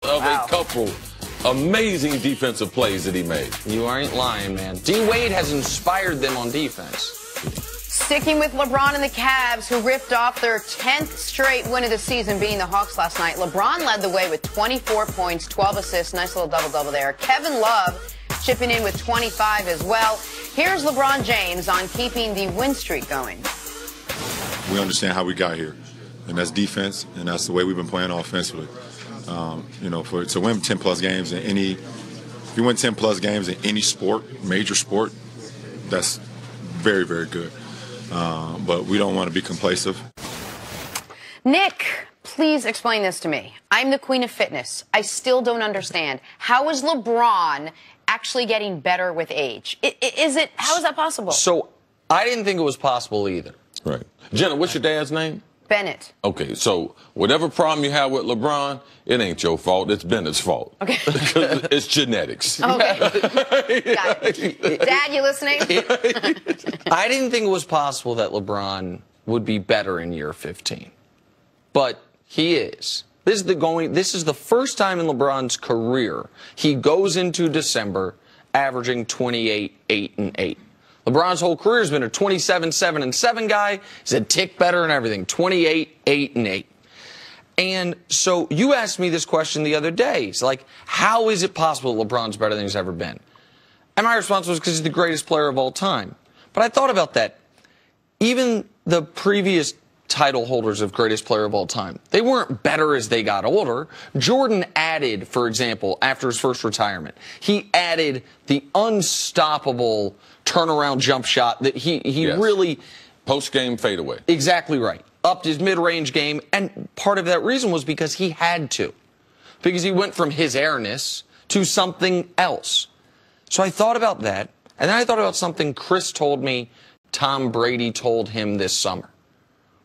of a couple amazing defensive plays that he made. You ain't lying, man. D-Wade has inspired them on defense. Sticking with LeBron and the Cavs, who ripped off their 10th straight win of the season, beating the Hawks last night. LeBron led the way with 24 points, 12 assists. Nice little double-double there. Kevin Love chipping in with 25 as well. Here's LeBron James on keeping the win streak going. We understand how we got here, and that's defense, and that's the way we've been playing offensively. You know, to win 10-plus games in any, if you win 10-plus games in any sport, major sport, that's very, very good. But we don't want to be complacent. Nick, please explain this to me. I'm the queen of fitness. I still don't understand. How is LeBron actually getting better with age? How is that possible? So I didn't think it was possible either. Right. Jenna, what's your dad's name? Bennett. Okay, so whatever problem you have with LeBron, it ain't your fault. It's Bennett's fault. Okay. It's genetics. Okay. Got it. Dad, you listening? I didn't think it was possible that LeBron would be better in year 15. But he is. This is the first time in LeBron's career he goes into December averaging 28, 8, and 8. LeBron's whole career has been a 27, 7, and 7 guy. He's a tick better and everything. 28, 8, and 8. And so you asked me this question the other day. It's like, how is it possible that LeBron's better than he's ever been? And my response was because he's the greatest player of all time. But I thought about that. Even the previous title holders of greatest player of all time, they weren't better as they got older. Jordan added, for example, after his first retirement, he added the unstoppable turnaround jump shot that he Yes. really... Post-game fadeaway. Exactly right. Upped his mid-range game, and part of that reason was because he had to. Because he went from his airness to something else. So I thought about that, and then I thought about something Cris told me Tom Brady told him this summer.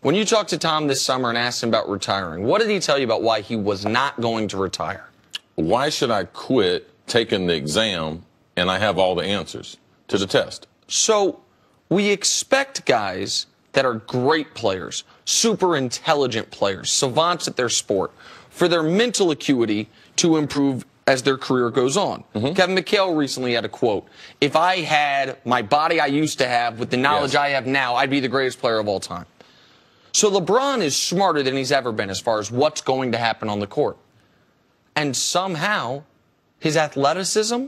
When you talked to Tom this summer and asked him about retiring, what did he tell you about why he was not going to retire? Why should I quit taking the exam and I have all the answers to the test? So we expect guys that are great players, super intelligent players, savants at their sport, for their mental acuity to improve as their career goes on. Kevin McHale recently had a quote, "If I had my body I used to have with the knowledge I have now, I'd be the greatest player of all time." So LeBron is smarter than he's ever been as far as what's going to happen on the court. And somehow, his athleticism,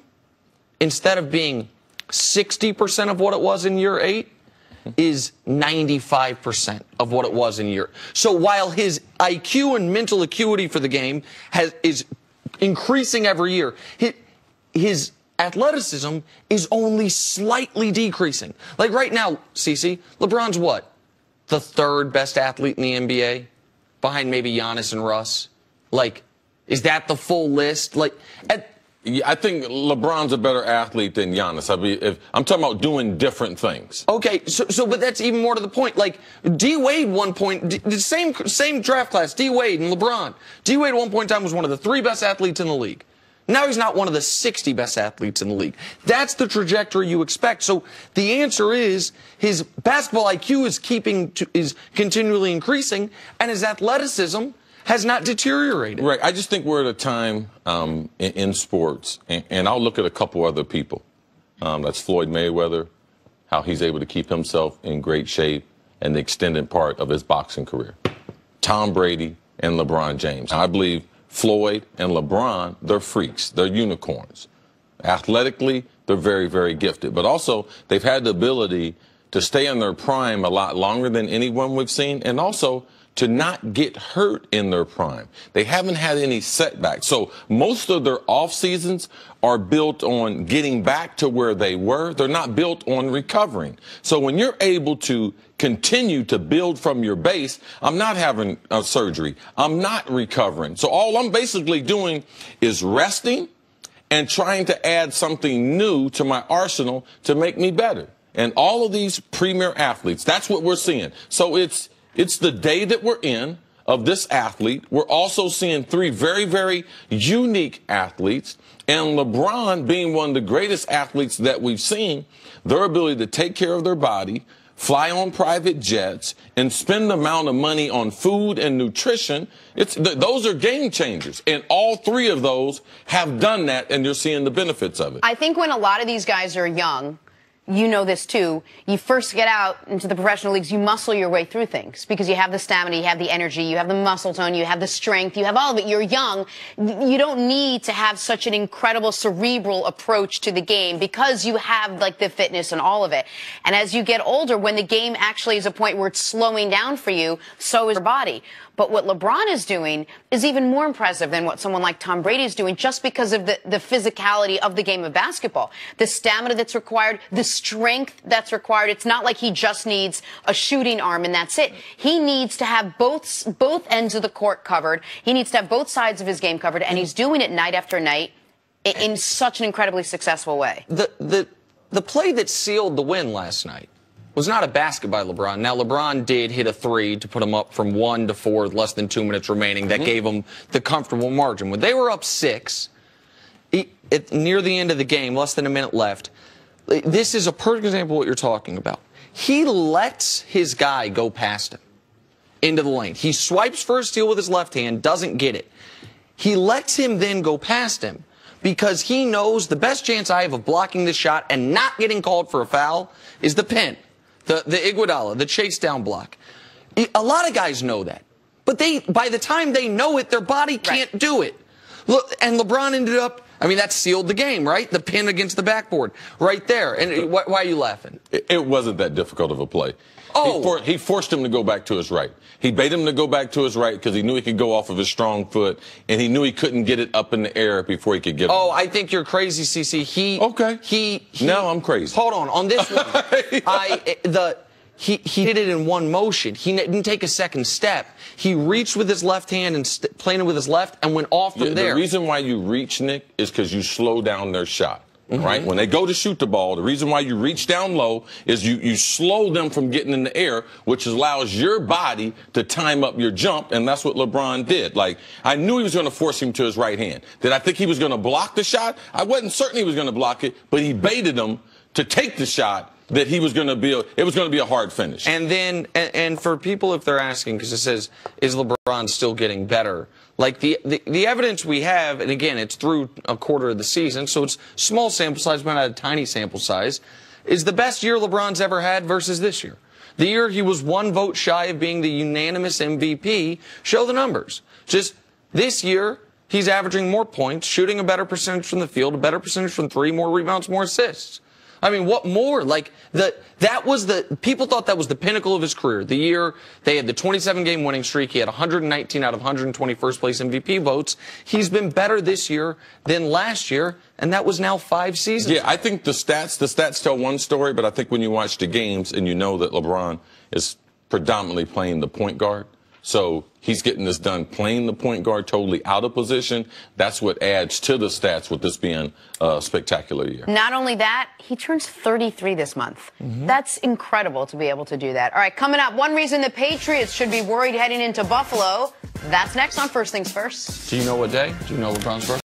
instead of being 60% of what it was in year 8, is 95% of what it was in year. So while his IQ and mental acuity for the game is increasing every year, his athleticism is only slightly decreasing. Like right now, Cece, LeBron's what? The 3rd best athlete in the NBA, behind maybe Giannis and Russ. Like, is that the full list? Like, I think LeBron's a better athlete than Giannis. I'm talking about doing different things. Okay, but that's even more to the point. Like, D-Wade, one point, the same draft class, D-Wade and LeBron. D-Wade at one point in time was one of the 3 best athletes in the league. Now he's not one of the 60 best athletes in the league. That's the trajectory you expect. So the answer is his basketball IQ is continually increasing, and his athleticism has not deteriorated. Right. I just think we're at a time in sports, and I'll look at a couple other people. That's Floyd Mayweather, how he's able to keep himself in great shape, and the extended part of his boxing career. Tom Brady and LeBron James. I believe Floyd and LeBron, they're freaks. They're unicorns. Athletically, they're very, very gifted. But also, they've had the ability to stay in their prime a lot longer than anyone we've seen, and also to not get hurt in their prime. They haven't had any setbacks. So most of their off seasons are built on getting back to where they were. They're not built on recovering. So when you're able to continue to build from your base, I'm not having a surgery. I'm not recovering. So all I'm basically doing is resting and trying to add something new to my arsenal to make me better. And all of these premier athletes, that's what we're seeing. So it's the day that we're in of this athlete. We're also seeing 3 very, very unique athletes. And LeBron being one of the greatest athletes that we've seen, their ability to take care of their body, fly on private jets, and spend the amount of money on food and nutrition. Those are game changers. And all three of those have done that, and you're seeing the benefits of it. I think when a lot of these guys are young, you know this too, you first get out into the professional leagues, you muscle your way through things because you have the stamina, you have the energy, you have the muscle tone, you have the strength, you have all of it. You're young. You don't need to have such an incredible cerebral approach to the game because you have like the fitness and all of it. And as you get older, when the game actually is a point where it's slowing down for you, so is your body. But what LeBron is doing is even more impressive than what someone like Tom Brady is doing just because of the physicality of the game of basketball. The stamina that's required, the strength that's required. It's not like he just needs a shooting arm and that's it. He needs to have both ends of the court covered. He needs to have both sides of his game covered, and he's doing it night after night in such an incredibly successful way. The play that sealed the win last night was not a basket by LeBron. Now, LeBron did hit a three to put him up from 1 to 4 with less than 2 minutes remaining. That gave him the comfortable margin. When they were up 6, near the end of the game, less than a minute left, this is a perfect example of what you're talking about. He lets his guy go past him into the lane. He swipes for a steal with his left hand, doesn't get it. He lets him then go past him because he knows the best chance I have of blocking this shot and not getting called for a foul is the pin. The Iguodala, the chase down block. A lot of guys know that. But by the time they know it, their body can't do it. Look, and LeBron ended up, I mean, that sealed the game, right? The pin against the backboard right there. And why are you laughing? It wasn't that difficult of a play. Oh. He forced him to go back to his right. He bait him to go back to his right because he knew he could go off of his strong foot, and he knew he couldn't get it up in the air before he could get it. Oh, I think you're crazy, CC. Now I'm crazy. Hold on this one. He did it in one motion. He didn't take a second step. He reached with his left hand and planted with his left and went off from there. The reason why you reach, Nick, is because you slow down their shot. Right? When they go to shoot the ball, the reason why you reach down low is you slow them from getting in the air, which allows your body to time up your jump, and that's what LeBron did. Like, I knew he was going to force him to his right hand. Did I think he was going to block the shot? I wasn't certain he was going to block it, but he baited him to take the shot that he was going to be it was going to be a hard finish. And then, and for people, if they're asking, because it says, is LeBron still getting better? Like the evidence we have, and again, it's through a quarter of the season, so it's small sample size, but not a tiny sample size, is the best year LeBron's ever had versus this year. The year he was 1 vote shy of being the unanimous MVP, show the numbers. Just this year, he's averaging more points, shooting a better percentage from the field, a better percentage from 3, more rebounds, more assists. I mean, what more? Like, people thought that was the pinnacle of his career. The year they had the 27-game winning streak, he had 119 out of 120 first-place MVP votes. He's been better this year than last year, and that was now 5 seasons. Yeah, I think the stats tell one story, but I think when you watch the games and you know that LeBron is predominantly playing the point guard, so he's getting this done playing the point guard totally out of position. That's what adds to the stats with this being a spectacular year. Not only that, he turns 33 this month. That's incredible to be able to do that. All right, coming up, one reason the Patriots should be worried heading into Buffalo. That's next on First Things First. Do you know what day? Do you know LeBron's birthday?